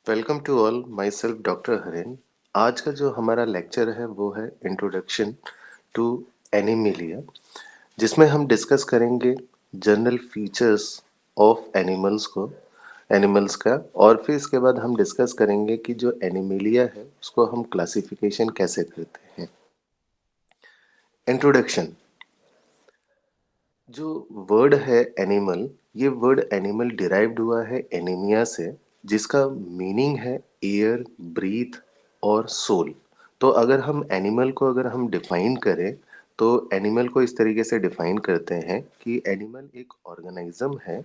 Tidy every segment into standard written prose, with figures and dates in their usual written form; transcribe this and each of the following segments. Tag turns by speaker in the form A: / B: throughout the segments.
A: Welcome to all myself doctor Haren. आज का जो हमारा लेक्चर है वो है इंट्रोडक्शन टू एनिमिलिया, जिसमें हम डिस्कस करेंगे जनरल फीचर्स ऑफ एनिमल्स का। और फिर इसके बाद हम डिस्कस करेंगे कि जो एनिमिलिया है उसको हम क्लासिफिकेशन कैसे करते हैं। इंट्रोडक्शन। जो वर्ड है एनिमल, ये वर्ड एनिमल डिराइव्ड हुआ है एनीमिया से, जिसका मीनिंग है एयर, ब्रीथ और सोल। तो अगर हम एनिमल को अगर हम डिफाइन करें तो एनिमल को इस तरीके से डिफाइन करते हैं कि एनिमल एक ऑर्गेनिज्म है।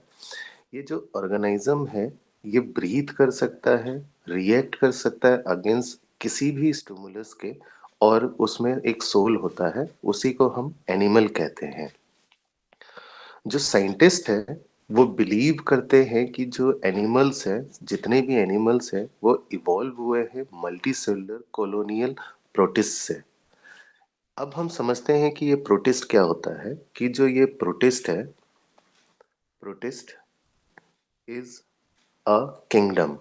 A: ये जो ऑर्गेनिज्म है ये ब्रीथ कर सकता है, रिएक्ट कर सकता है अगेंस्ट किसी भी स्टिमुलस के, और उसमें एक सोल होता है, उसी को हम एनिमल कहते हैं। जो साइंटिस्ट है वो बिलीव करते हैं कि जो एनिमल्स है, जितने भी एनिमल्स है वो इवॉल्व हुए हैं मल्टी सेलुलर कॉलोनियल प्रोटिस्ट से। अब हम समझते हैं कि ये प्रोटिस्ट क्या होता है। कि जो ये प्रोटिस्ट है, प्रोटिस्ट इज अ किंगडम,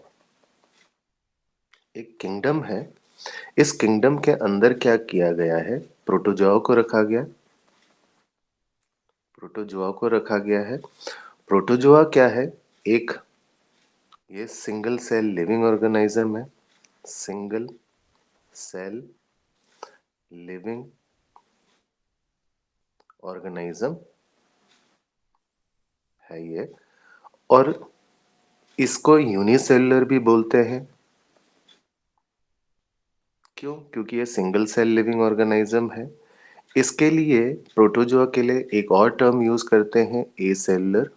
A: एक किंगडम है। इस किंगडम के अंदर क्या किया गया है, प्रोटोजोआ को रखा गया, प्रोटोजोआ को रखा गया है। प्रोटोजोआ क्या है? एक ये सिंगल सेल लिविंग ऑर्गेनिज्म है, सिंगल सेल लिविंग ऑर्गेनिज्म है ये। और इसको यूनिसेलुलर भी बोलते हैं। क्यों? क्योंकि ये सिंगल सेल लिविंग ऑर्गेनिज्म है। इसके लिए प्रोटोजोआ के लिए एक और टर्म यूज करते हैं, ए सेलुलर।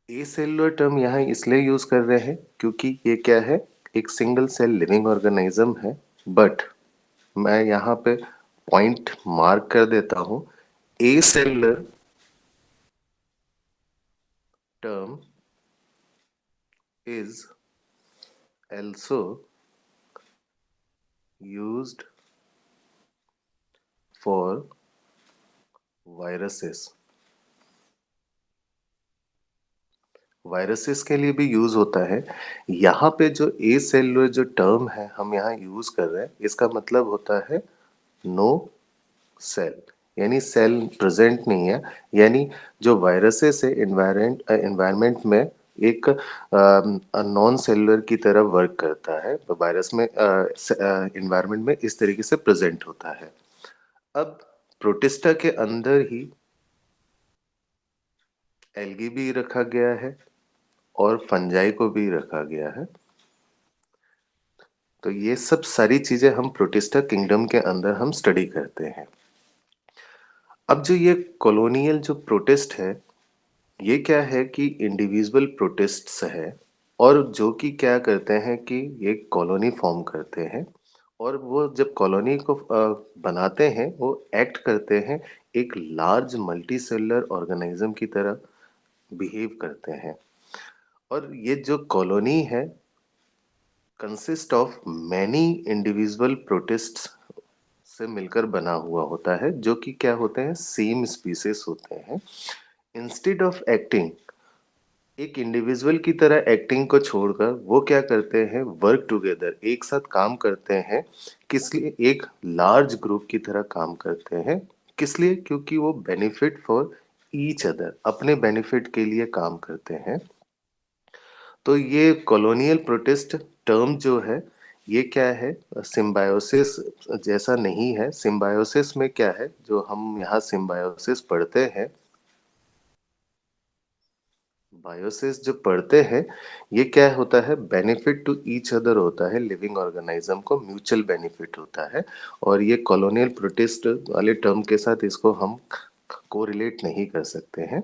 A: ए सेलुलर टर्म यहाँ इसलिए यूज कर रहे हैं क्योंकि ये क्या है, एक सिंगल सेल लिविंग ऑर्गेनिज्म है। बट मैं यहाँ पे पॉइंट मार्क कर देता हूँ, acellular term is also used for viruses। Viruses के लिए भी यूज होता है। यहाँ पे जो ए सेलुलर जो टर्म है हम यहाँ यूज कर रहे हैं, इसका मतलब होता है नो सेल, यानी सेल प्रेजेंट नहीं है। यानी जो वायरसेस है एनवायरनमेंट में एक नॉन सेलुलर की तरह वर्क करता है, तो वायरस में एनवायरनमेंट में इस तरीके से प्रेजेंट होता है। अब प्रोटिस्टा के अंदर ही एल्गी भी रखा गया है और फंजाई को भी रखा गया है। तो ये सब सारी चीजें हम प्रोटिस्टा किंगडम के अंदर हम स्टडी करते हैं। अब जो ये कॉलोनियल जो प्रोटिस्ट है, ये क्या है कि इंडिविजुअल प्रोटिस्ट्स है, और जो कि क्या करते हैं कि ये कॉलोनी फॉर्म करते हैं। और वो जब कॉलोनी को बनाते हैं वो एक्ट करते हैं एक लार्ज मल्टी सेलुलर ऑर्गेनिज्म की तरह बिहेव करते हैं। और ये जो कॉलोनी है कंसिस्ट ऑफ मैनी इंडिविजुअल प्रोटिस्ट्स से मिलकर बना हुआ होता है, जो कि क्या होते हैं, सेम स्पीसीज होते हैं। इंस्टेड ऑफ एक्टिंग एक इंडिविजुअल की तरह एक्टिंग को छोड़कर वो क्या करते हैं, वर्क टुगेदर, एक साथ काम करते हैं। किस लिए? एक लार्ज ग्रुप की तरह काम करते हैं। किस लिए? क्योंकि वो बेनिफिट फॉर ईच अदर, अपने बेनिफिट के लिए काम करते हैं। तो ये कॉलोनियल प्रोटिस्ट टर्म जो है ये क्या है, सिम्बायोसिस जैसा नहीं है। सिम्बायोसिस में क्या है, जो हम यहाँ सिम्बायोसिस पढ़ते हैं, बायोसिस जो पढ़ते हैं, ये क्या होता है, बेनिफिट टू ईच अदर होता है, लिविंग ऑर्गेनिज्म को म्यूचुअल बेनिफिट होता है। और ये कॉलोनियल प्रोटिस्ट वाले टर्म के साथ इसको हम कोरिलेट नहीं कर सकते हैं।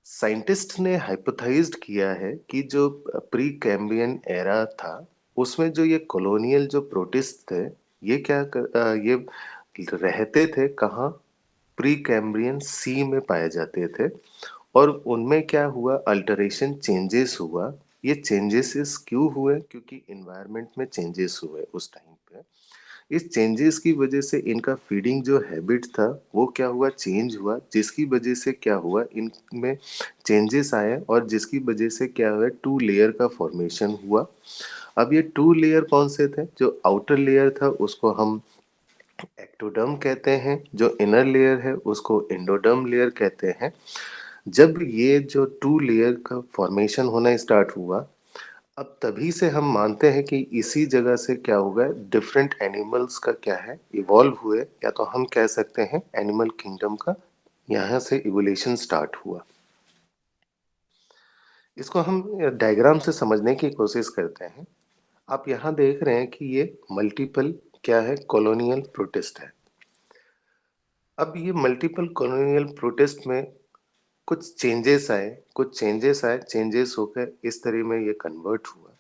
A: साइंटिस्ट ने हाइपोथेसाइज्ड किया है कि जो प्री कैम्ब्रियन एरा था उसमें जो ये कॉलोनियल जो प्रोटिस्ट थे, ये ये रहते थे कहाँ, प्री कैम्ब्रियन सी में पाए जाते थे। और उनमें क्या हुआ, अल्टरेशन चेंजेस हुआ। ये चेंजेस क्यों हुए? क्योंकि इन्वायरमेंट में चेंजेस हुए उस टाइम पे। इस चेंजेस की वजह से इनका फीडिंग जो हैबिट था वो क्या हुआ, चेंज हुआ, जिसकी वजह से क्या हुआ, इनमें चेंजेस आए और जिसकी वजह से क्या हुआ, टू लेयर का फॉर्मेशन हुआ। अब ये टू लेयर कौन से थे, जो आउटर लेयर था उसको हम एक्टोडर्म कहते हैं, जो इनर लेयर है उसको एंडोडर्म लेयर कहते हैं। जब ये जो टू लेयर का फॉर्मेशन होना स्टार्ट हुआ, अब तभी से हम मानते हैं कि इसी जगह से क्या होगा, डिफरेंट एनिमल्स का क्या है, इवॉल्व हुए, या तो हम कह सकते हैं एनिमल किंगडम का यहाँ से इवोल्यूशन स्टार्ट हुआ। इसको हम डायग्राम से समझने की कोशिश करते हैं। आप यहाँ देख रहे हैं कि ये मल्टीपल क्या है, कॉलोनियल प्रोटिस्ट है। अब ये मल्टीपल कॉलोनियल प्रोटेस्ट में कुछ चेंजेस आए, चेंजेस होकर इस तरह में ये कन्वर्ट हुआ।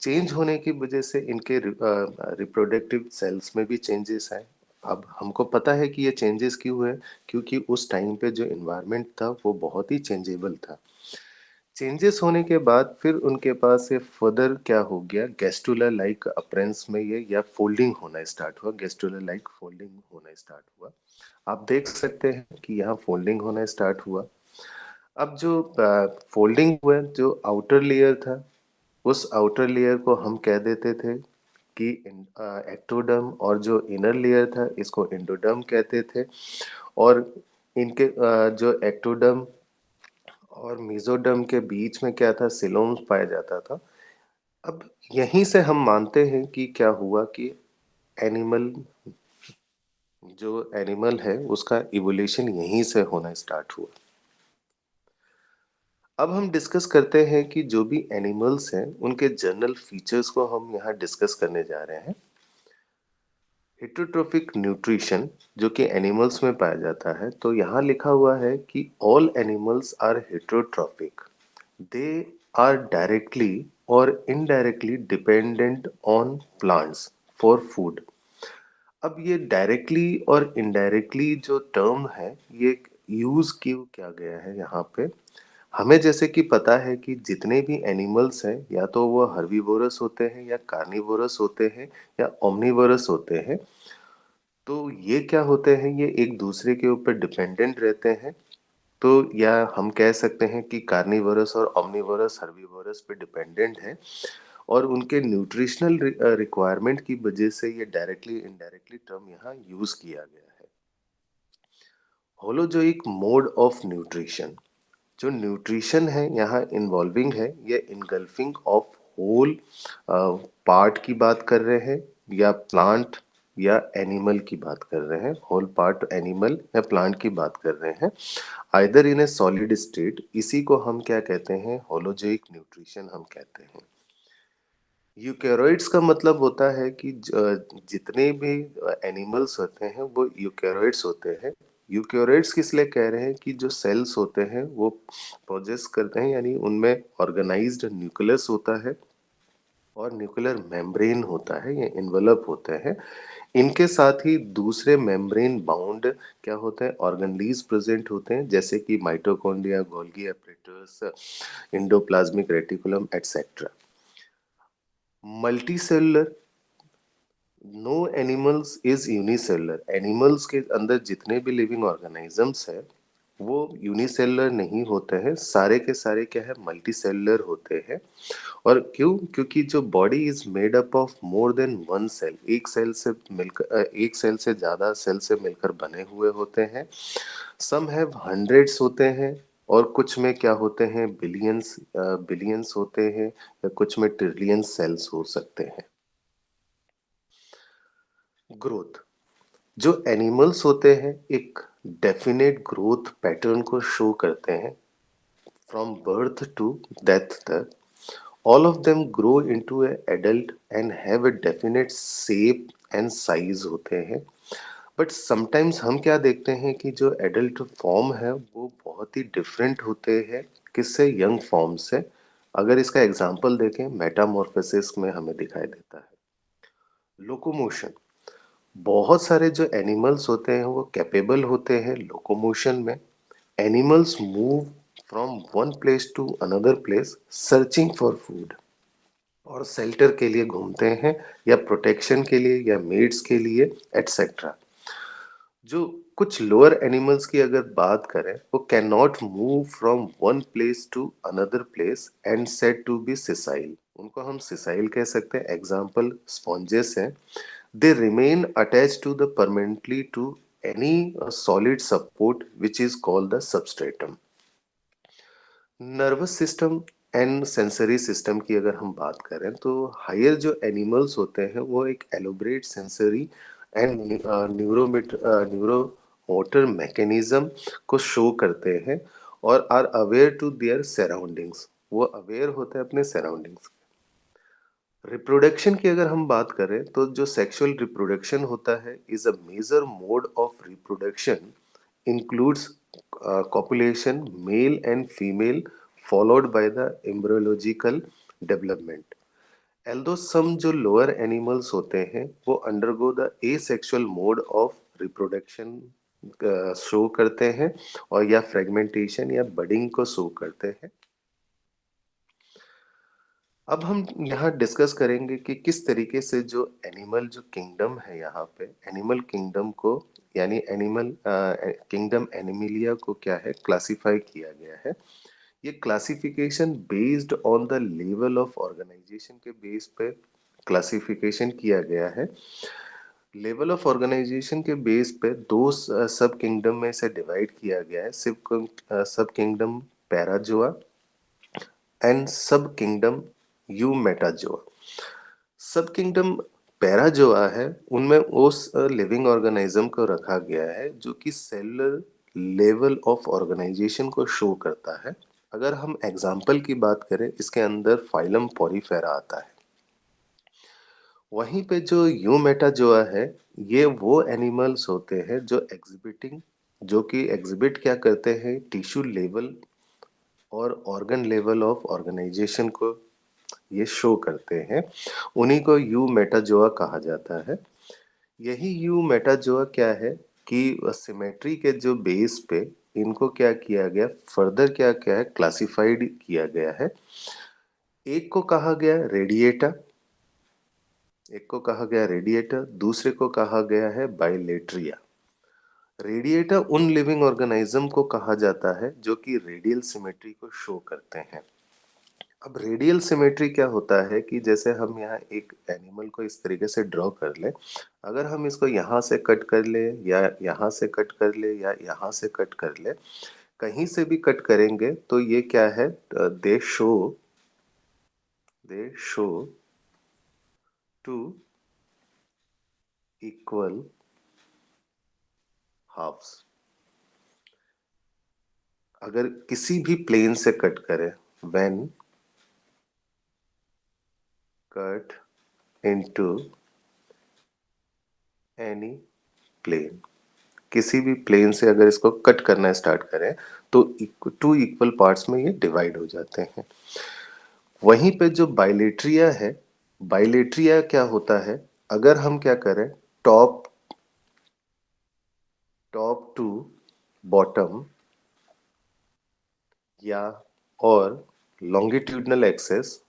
A: चेंज होने की वजह से इनके रिप्रोडक्टिव सेल्स में भी चेंजेस आए। अब हमको पता है कि ये चेंजेस क्यों हुए, क्योंकि उस टाइम पे जो एनवायरनमेंट था वो बहुत ही चेंजेबल था। चेंजेस होने के बाद फिर उनके पास ये फर्दर क्या हो गया, गेस्टुलर लाइक अपरेंस में ये या फोल्डिंग होना स्टार्ट हुआ, गेस्टुलर लाइक फोल्डिंग होना स्टार्ट हुआ। आप देख सकते हैं कि यहाँ फोल्डिंग होना स्टार्ट हुआ। अब जो फोल्डिंग हुआ, जो आउटर लेयर था, उस आउटर लेयर को हम कह देते थे कि एक्टोडर्म, और जो इनर लेयर था इसको एंडोडर्म कहते थे। और इनके जो एक्टोडर्म और मेसोडर्म के बीच में क्या था, सिलोम पाया जाता था। अब यहीं से हम मानते हैं कि क्या हुआ कि एनिमल जो एनिमल है उसका इवोल्यूशन यहीं से होना स्टार्ट हुआ। अब हम डिस्कस करते हैं कि जो भी एनिमल्स हैं उनके जनरल फीचर्स को हम यहाँ डिस्कस करने जा रहे हैं। हेटरोट्रोफिक न्यूट्रिशन जो कि एनिमल्स में पाया जाता है, तो यहाँ लिखा हुआ है कि all animals are heterotrophic, they are directly or indirectly dependent on plants for food. अब ये डायरेक्टली और इनडायरेक्टली जो टर्म है ये यूज क्यों किया गया है यहाँ पे। हमें जैसे कि पता है कि जितने भी एनिमल्स हैं या तो वो हर्बीवोरस होते हैं या कार्निवोरस होते हैं या ओमनीवोरस होते हैं, तो ये क्या होते हैं, ये एक दूसरे के ऊपर डिपेंडेंट रहते हैं। तो या हम कह सकते हैं कि कार्निवोरस और ओमनीवोरस हर्बीवोरस पे डिपेंडेंट है, और उनके न्यूट्रिशनल रिक्वायरमेंट की वजह से ये डायरेक्टली इनडायरेक्टली टर्म यहाँ यूज किया गया है। होलोजोइक मोड ऑफ न्यूट्रिशन, जो न्यूट्रिशन है यहाँ इन्वॉल्विंग है, ये इनगल्फिंग ऑफ होल पार्ट की बात कर रहे हैं या प्लांट या एनिमल की बात कर रहे हैं, होल पार्ट एनिमल या प्लांट की बात कर रहे हैं, either in A solid state. इसी को हम क्या कहते हैं, होलोजोइक न्यूट्रिशन हम कहते हैं। यूकेरोइड्स का मतलब होता है कि जितने भी एनिमल्स होते हैं वो यूकेरोइड्स होते हैं। यूकेरोइड्स किस लिए कह रहे हैं कि जो सेल्स होते हैं वो प्रोजेस करते हैं, यानी उनमें ऑर्गेनाइज्ड न्यूक्लियस होता है और न्यूक्लियर मेम्ब्रेन होता है, ये इन्वेलप होते हैं। इनके साथ ही दूसरे मेम्ब्रेन बाउंड क्या होते हैं, ऑर्गेनलीज प्रेजेंट होते हैं, जैसे कि mitochondria, Golgi apparatus, endoplasmic reticulum etcetera. Multicellular, no animals is unicellular, animals के अंदर जितने भी लिविंग ऑर्गेनिजम्स है वो यूनिसेलुलर नहीं होते हैं, सारे के सारे क्या है, मल्टीसेलुलर होते हैं। और क्यों, क्योंकि जो body is made up of more than one cell, एक सेल से मिलकर एक सेल से ज्यादा सेल से मिलकर बने हुए होते हैं। सम हैव हंड्रेड्स होते हैं, और कुछ में क्या होते हैं, बिलियंस बिलियंस होते हैं, या कुछ में ट्रिलियंस सेल्स हो सकते हैं। ग्रोथ, जो एनिमल्स होते हैं एक डेफिनेट ग्रोथ पैटर्न को शो करते हैं फ्रॉम बर्थ टू डेथ तक। All of them grow into A adult and have a definite shape and size होते हैं। बट समटाइम्स हम क्या देखते हैं कि जो एडल्ट फॉर्म है वो बहुत ही डिफरेंट होते हैं किससे, यंग फॉर्म से। अगर इसका एग्जांपल देखें, मेटामॉर्फोसिस में हमें दिखाई देता है। लोकोमोशन, बहुत सारे जो एनिमल्स होते हैं वो कैपेबल होते हैं लोकोमोशन में। Animals move from one place to another place searching for food. और शेल्टर के लिए घूमते हैं या प्रोटेक्शन के लिए या मेट्स के लिए एटसेट्रा। जो कुछ लोअर एनिमल्स की अगर बात करें, वो can not move from one place to another place and said to be sessile. उनको हम सिसाइल कह सकते हैं। एग्जाम्पल स्पॉन्जेस हैं। They remain attach to the permanently to any solid support which is called the substratum. Nervous system and sensory system की अगर हम बात करें, तो हायर जो एनिमल्स होते हैं वो एक elaborate sensory and neuro motor mechanism को शो करते हैं और are aware to their surroundings. वो अवेयर होते हैं अपने सराउंडिंग्स। रिप्रोडक्शन की अगर हम बात करें, तो जो सेक्सुअल रिप्रोडक्शन होता है is a major mode of reproduction, includes copulation, male and female, followed by the embryological development. Although some जो lower animals होते हैं वो undergo the asexual mode of reproduction show करते हैं और या फ्रेगमेंटेशन या बडिंग को शो करते हैं। अब हम यहाँ डिस्कस करेंगे कि किस तरीके से जो एनिमल जो किंगडम है, यहाँ पे एनिमल किंगडम को यानी एनिमल किंगडम एनिमिलिया को क्या है क्लासिफाई किया गया है। ये classification based on the level of organisation के बेस पे क्लासिफिकेशन किया गया है। लेवल ऑफ ऑर्गेनाइजेशन के बेस पे दो सब किंगडम में से डिवाइड किया गया है। सब किंगडम पैराजोआ एंड सब किंगडम यू मेटाजोआ। सब किंगडम पैराजोआ है, उनमें उस लिविंग ऑर्गेनिज्म को रखा गया है जो कि सेलुलर लेवल ऑफ ऑर्गेनाइजेशन को शो करता है। अगर हम एग्जाम्पल की बात करें, इसके अंदर फाइलम पॉरीफेरा आता है। वहीं पे जो यू मेटाजोआ है, ये वो एनिमल्स होते हैं जो कि एग्जिबिट क्या करते हैं, टिश्यू लेवल और ऑर्गन लेवल ऑफ ऑर्गेनाइजेशन को ये शो करते हैं। उन्हीं को यू मेटाजोआ कहा जाता है। यही यू मेटाजोआ क्या है कि सिमेट्री के जो बेस पे इनको क्या किया गया, फर्दर क्या क्या है क्लासिफाइड किया गया है। एक को कहा गया रेडिएटा, दूसरे को कहा गया है बाइलेट्रिया। रेडिएटा उन लिविंग ऑर्गेनिज्म को कहा जाता है जो कि रेडियल सिमेट्री को शो करते हैं। अब रेडियल सिमेट्री क्या होता है कि जैसे हम यहाँ एक एनिमल को इस तरीके से ड्रॉ कर ले, अगर हम इसको यहाँ से कट कर ले या यहाँ से कट कर ले या यहाँ से कट कर ले, कहीं से भी कट करेंगे तो ये क्या है, they show two equal halves. अगर किसी भी प्लेन से कट करें, when cut into any plane, किसी भी प्लेन से अगर इसको कट करना स्टार्ट करें तो टू इक्वल पार्ट्स में ये डिवाइड हो जाते हैं। वहीं पे जो बाइलेट्रिया है, बाइलेट्रिया क्या होता है, अगर हम क्या करें, टॉप टॉप टू बॉटम या और लॉन्गिट्यूडनल एक्सेस,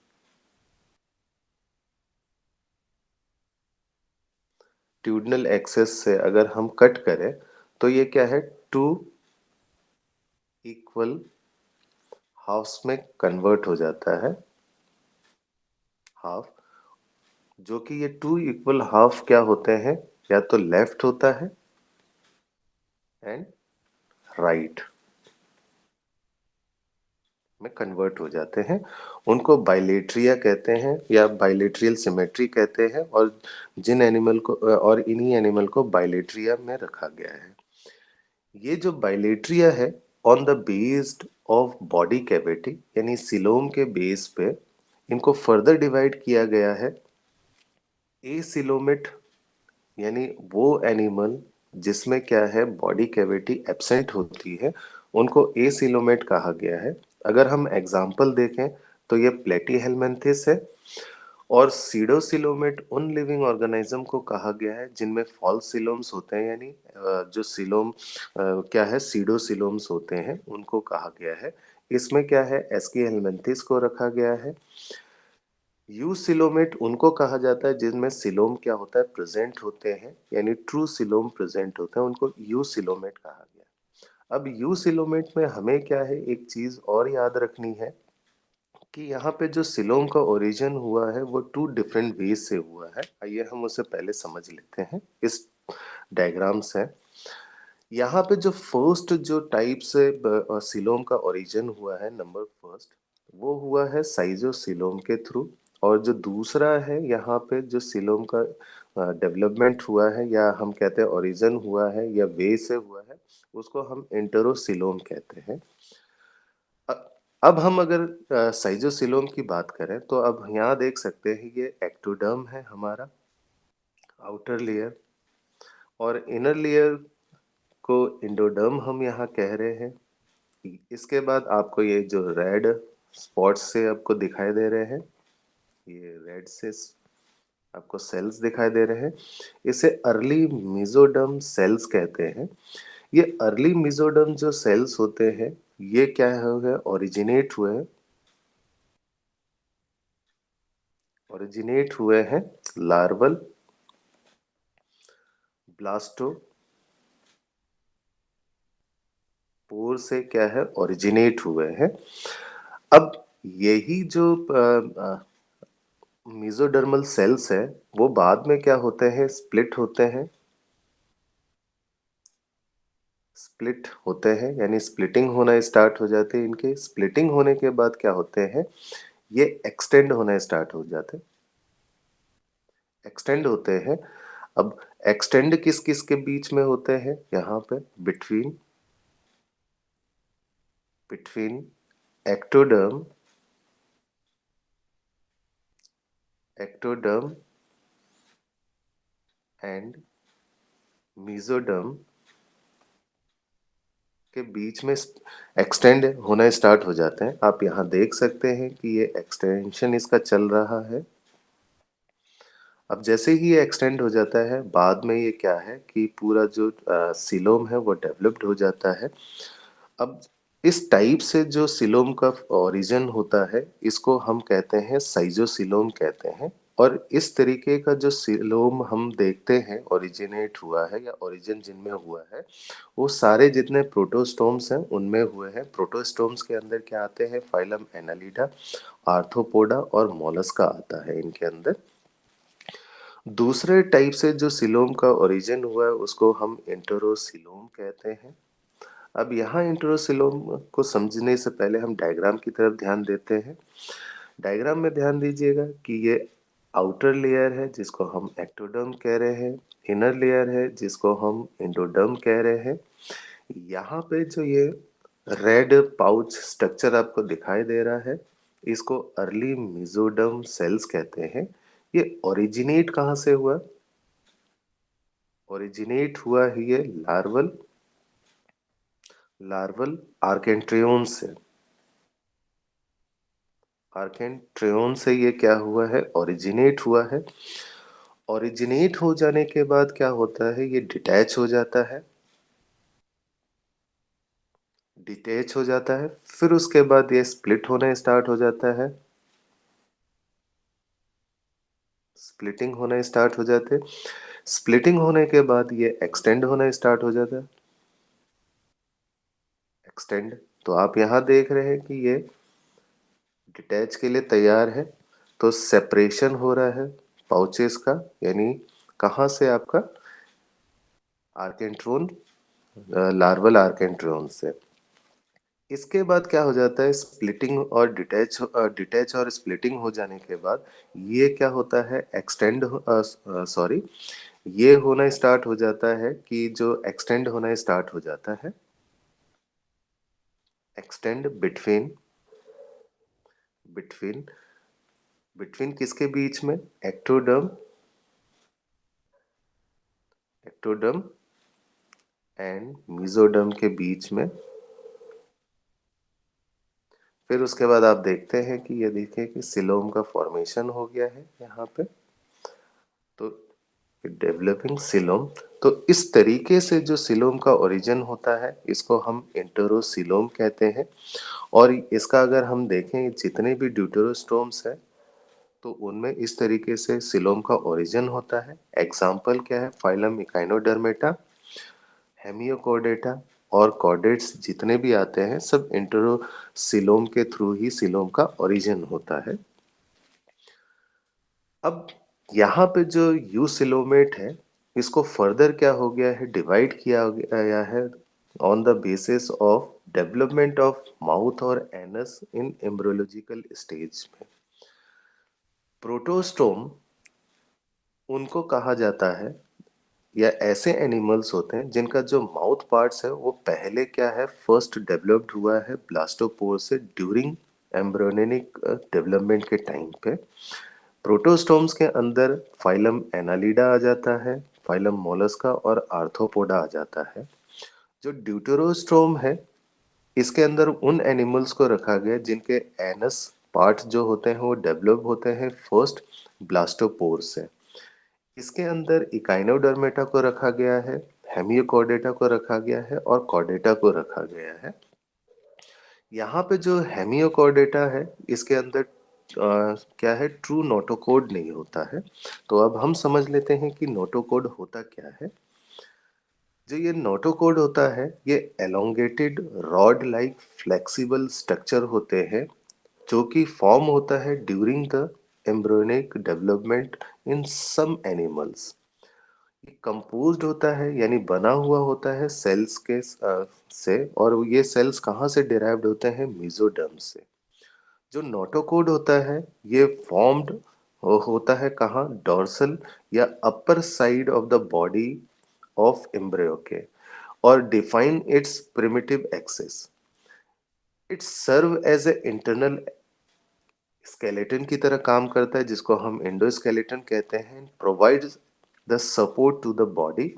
A: ट्यूडनल एक्सेस से अगर हम कट करें तो ये क्या है, टू इक्वल हाफ्स में कन्वर्ट हो जाता है। हाफ, जो कि ये टू इक्वल हाफ क्या होते हैं, या तो लेफ्ट होता है एंड राइट में कन्वर्ट हो जाते हैं। उनको बाइलेट्रिया कहते हैं या बाइलेट्रियल सिमेट्री कहते हैं, और इन्हीं एनिमल को बाइलेट्रिया में रखा गया है। ये जो बाइलेट्रिया है, on the based of body cavity यानी सिलोम के बेस पे इनको फर्दर डिवाइड किया गया है। एसिलोमेट यानी वो एनिमल जिसमें क्या है, बॉडी कैविटी एब्सेंट होती है, उनको एसिलोमेट कहा गया है। अगर हम एग्जाम्पल देखें तो ये प्लेटीहेलमिन्थेस है। और सीडोसिलोमेट उन लिविंग ऑर्गेनिज्म को कहा गया है जिनमें फॉल्स सिलोम्स होते हैं, यानी जो सिलोम क्या है, सीडोसिलोम्स होते हैं, उनको कहा गया है। इसमें क्या है, एस्की हेलमिन्थिस को रखा गया है। यूसिलोमेट उनको कहा जाता है जिनमें सिलोम क्या होता है प्रेजेंट होते हैं, यानी ट्रू सिलोम प्रेजेंट होते हैं, उनको यूसिलोमेट कहा गया। अब यूसिलोमेट में हमें क्या है, एक चीज और याद रखनी है कि यहाँ पे जो सिलोम का ओरिजिन हुआ है वो टू डिफरेंट वेज से हुआ है। आइए हम उसे पहले समझ लेते हैं इस डायग्राम से। यहाँ पे जो फर्स्ट जो टाइप से सिलोम का ओरिजिन हुआ है, नंबर फर्स्ट, वो हुआ है साइजोसिलोम के थ्रू। और जो दूसरा है यहाँ पे जो सिलोम का डेवलपमेंट हुआ है, या हम कहते हैं ओरिजिन हुआ है या वे से हुआ है, उसको हम इंटरोसिलोम कहते हैं। अ- अब हम अगर साइजोसिलोम की बात करें तो अब यहाँ देख सकते हैं ये एक्टोडर्म है हमारा आउटर लेयर, और इनर लेयर को इंडोडर्म हम यहाँ कह रहे हैं। इसके बाद आपको ये जो रेड स्पॉट्स से आपको दिखाई दे रहे हैं, ये रेड से आपको सेल्स दिखाई दे रहे हैं, इसे अर्ली मेसोडर्म सेल्स कहते हैं। ये अर्ली मेसोडर्म जो सेल्स होते हैं, ये क्या है, ओरिजिनेट हुए हैं लार्वल ब्लास्टो पोर से क्या है, ओरिजिनेट हुए हैं। अब यही जो मेसोडर्मल सेल्स है, वो बाद में क्या होते हैं, स्प्लिट होते हैं, यानी स्प्लिटिंग होना स्टार्ट हो जाते हैं। इनके स्प्लिटिंग होने के बाद क्या होते हैं, ये एक्सटेंड होना स्टार्ट हो जाते हैं, एक्सटेंड होते हैं। अब एक्सटेंड किस किस के बीच में होते हैं, यहाँ पे between between ectoderm ectoderm and mesoderm के बीच में एक्सटेंड होना स्टार्ट हो जाते हैं। आप यहाँ देख सकते हैं कि ये एक्सटेंशन इसका चल रहा है। अब जैसे ही ये एक्सटेंड हो जाता है, बाद में ये क्या है कि पूरा जो सिलोम है वो डेवलप्ड हो जाता है। अब इस टाइप से जो सिलोम का ओरिजिन होता है, इसको हम कहते हैं साइजोसिलोम कहते हैं। और इस तरीके का जो सिलोम हम देखते हैं ओरिजिनेट हुआ है या ओरिजिन जिनमें हुआ है, वो सारे जितने प्रोटोस्टोम्स हैं उनमें हुए हैं। प्रोटोस्टोम्स के अंदर क्या आते हैं, फाइलम एनालिडा, आर्थ्रोपोडा और मोलस्का आता है इनके अंदर। दूसरे टाइप से जो सिलोम का ओरिजिन हुआ है उसको हम इंटरोसिलोम कहते हैं। अब यहाँ इंटरोसिलोम को समझने से पहले हम डायग्राम की तरफ ध्यान देते हैं। डायग्राम में ध्यान दीजिएगा कि ये आउटर लेयर है जिसको हम एक्टोडर्म कह रहे हैं, इनर लेयर है जिसको हम इंडोडर्म कह रहे हैं। यहाँ पे जो ये रेड पाउच स्ट्रक्चर आपको दिखाई दे रहा है, इसको अर्ली मेसोडर्म सेल्स कहते हैं। ये ओरिजिनेट कहाँ से हुआ, ओरिजिनेट हुआ है ये लार्वल लार्वल आर्केंट्रियोन से। आर्केंट्रियोन से ये क्या हुआ है, ओरिजिनेट हुआ है। ओरिजिनेट हो जाने के बाद क्या होता है, ये डिटैच हो जाता है, डिटैच हो जाता है। फिर उसके बाद ये स्प्लिट होना स्टार्ट हो जाता है, स्प्लिटिंग होना स्टार्ट हो जाते हैं। स्प्लिटिंग होने के बाद ये एक्सटेंड होना स्टार्ट हो जाता है, एक्सटेंड। तो आप यहाँ देख रहे हैं कि ये डिटैच के लिए तैयार है। तो सेपरेशन हो रहा है पाउचेस का, यानी कहाँ से, आपका आर्केंट्रोन, लार्वल आर्केंट्रियोन से। इसके बाद क्या हो जाता है, स्प्लिटिंग और डिटैच और स्प्लिटिंग हो जाने के बाद ये क्या होता है, एक्सटेंड, सॉरी, ये होना स्टार्ट हो जाता है कि जो एक्सटेंड होना स्टार्ट हो जाता है, एक्सटेंड बिटवीन बिटवीन बिटवीन किसके बीच में, एक्टोडर्म एक्टोडर्म एंड मेसोडर्म के बीच में। फिर उसके बाद आप देखते हैं कि ये देखिए कि सिलोम का फॉर्मेशन हो गया है यहाँ पे। तो डेवलपिंग सिलोम। तो इस तरीके से जो सिलोम का ओरिजिन होता है, इसको हम इंटरोसिलोम कहते हैं। और इसका अगर हम देखें, जितने भी ड्यूटेरोस्टोम्स हैं, तो उनमें इस तरीके से सिलोम का ओरिजिन होता है। एग्जाम्पल क्या है? फाइलम इकाइनोडर्मेटा, हेमियोकॉर्डेटा और कॉर्डेट्स जितने भी आते हैं सब इंटरोसिलोम के थ्रू ही सिलोम का ओरिजिन होता है। अब यहाँ पे जो यूसिलोमेट है, इसको फर्दर क्या हो गया है, डिवाइड किया गया है on the basis of development of mouth और एनस इन एम्ब्रियोलॉजिकल स्टेज में। प्रोटोस्टोम उनको कहा जाता है, या ऐसे एनिमल्स होते हैं जिनका जो माउथ पार्ट्स है वो पहले क्या है, फर्स्ट डेवलप्ड हुआ है ब्लास्टोपोर से ड्यूरिंग एम्ब्रियोनिक डेवलपमेंट के टाइम पे। प्रोटोस्टोम्स के अंदर फाइलम एनालिडा आ जाता है, फाइलम मोलस्का और आर्थ्रोपोडा आ जाता है। जो ड्यूटेरोस्टोम है, इसके अंदर उन एनिमल्स को रखा गया जिनके एनस पार्ट जो होते हैं वो डेवलप होते हैं फर्स्ट ब्लास्टोपोर से। इसके अंदर इकाइनोडर्मेटा को रखा गया है, हेमियोकॉर्डेटा को रखा गया है और कॉर्डेटा को रखा गया है। यहाँ पे जो हेमियोकॉर्डेटा है, इसके अंदर क्या है, ट्रू नोटोकोड नहीं होता है। तो अब हम समझ लेते हैं कि नोटोकोड होता क्या है। जो ये नोटोकोड होता है, ये elongated rod like flexible structure होते हैं जो कि फॉर्म होता है during the embryonic development in some animals. ये कंपोज्ड होता है यानी बना हुआ होता है सेल्स के से, और ये सेल्स कहाँ से डिराइव्ड होते हैं, मेसोडर्म से। जो नोटोकोड होता है, ये फॉर्म्ड होता है कहाँ, डोर्सल या upper side of the body of embryo के, और define its primitive axis. It serve as a internal skeleton की तरह काम करता है, जिसको हम एंडोस्केलेटन कहते हैं। Provides the support to the body.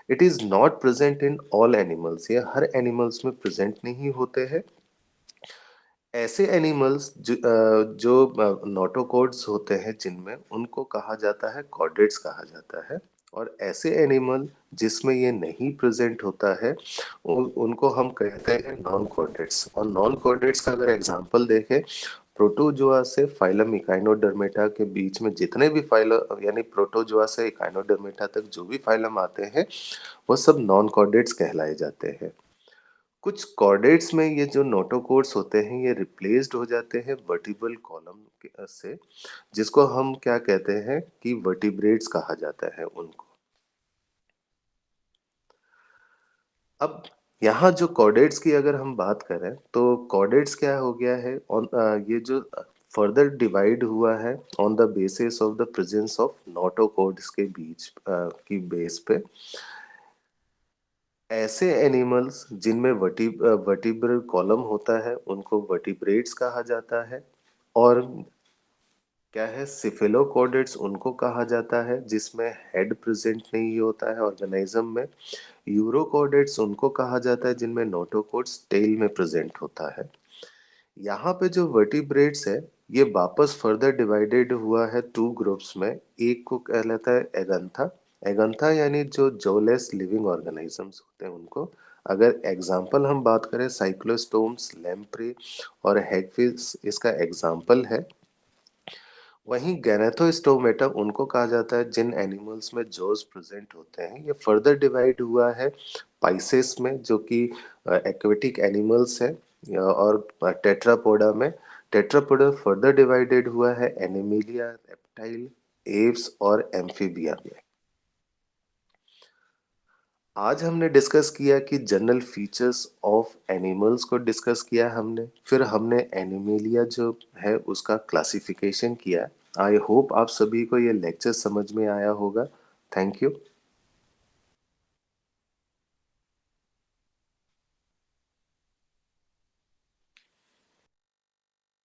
A: It is not present in all animals, ये हर एनिमल्स में प्रेजेंट नहीं होते हैं। ऐसे एनिमल्स जो नोटोकॉर्ड्स होते हैं जिनमें, उनको कहा जाता है कॉर्डेट्स कहा जाता है। और ऐसे एनिमल जिसमें ये नहीं प्रेजेंट होता है, उनको हम कहते हैं नॉन कॉर्डेट्स। और नॉन कॉर्डेट्स का अगर एग्जांपल देखें, प्रोटोजोआ से फाइलम इकाइनोडर्मेटा के बीच में जितने भी फाइलम, यानी प्रोटोजोआ से इकाइनोडर्मेटा तक जो भी फाइलम आते हैं, वो सब नॉन कॉर्डेट्स कहलाए जाते हैं। कुछ कॉर्डेट्स में ये जो नोटोकॉर्ड्स होते हैं, ये रिप्लेस्ड हो जाते हैं वर्टिब्रल कॉलम से, जिसको हम क्या कहते हैं कि वर्टिब्रेट्स कहा जाता है उनको। अब यहाँ जो कॉर्डेट्स की अगर हम बात करें, तो कॉर्डेट्स क्या हो गया है, ये जो फर्दर डिवाइड हुआ है on the basis of the presence of notochords के बीच की बेस पे। ऐसे एनिमल्स जिनमें वर्टिब्रल कॉलम होता है, उनको वर्टिब्रेट्स कहा जाता है। और क्या है, सिफेलोकॉर्डेट्स उनको कहा जाता है जिसमें हेड प्रेजेंट नहीं होता है ऑर्गेनिज्म में। यूरोकॉर्डेट्स उनको कहा जाता है जिनमें नोटोकॉर्ड्स टेल में प्रेजेंट होता है। यहाँ पे जो वर्टिब्रेट्स है, ये वापस फर्दर डिवाइडेड हुआ है टू ग्रुप्स में। एक को कहलाता है एगंथा। एगंथा यानी जो जोलेस लिविंग ऑर्गेनिजम्स होते हैं उनको। अगर एग्जाम्पल हम बात करें, साइक्लोस्टोम्स, लैम्प्रे और हैगफिश इसका एग्जाम्पल है। वहीं गैनाथोस्टोमेटा उनको कहा जाता है जिन एनिमल्स में जॉज प्रेजेंट होते हैं। ये फर्दर डिवाइड हुआ है पाइसेस में, जो कि एक्वेटिक एनिमल्स है, और टेट्रापोडा में। टेट्रापोडा फर्दर डिवाइडेड हुआ है एनिमिलिया, रेप्टाइल, एव्स और एम्फीबिया में। आज हमने डिस्कस किया कि जनरल फीचर्स ऑफ एनिमल्स को डिस्कस किया हमने, फिर हमने एनिमेलिया जो है उसका क्लासिफिकेशन किया। आई होप आप सभी को ये लेक्चर समझ में आया होगा। Thank you.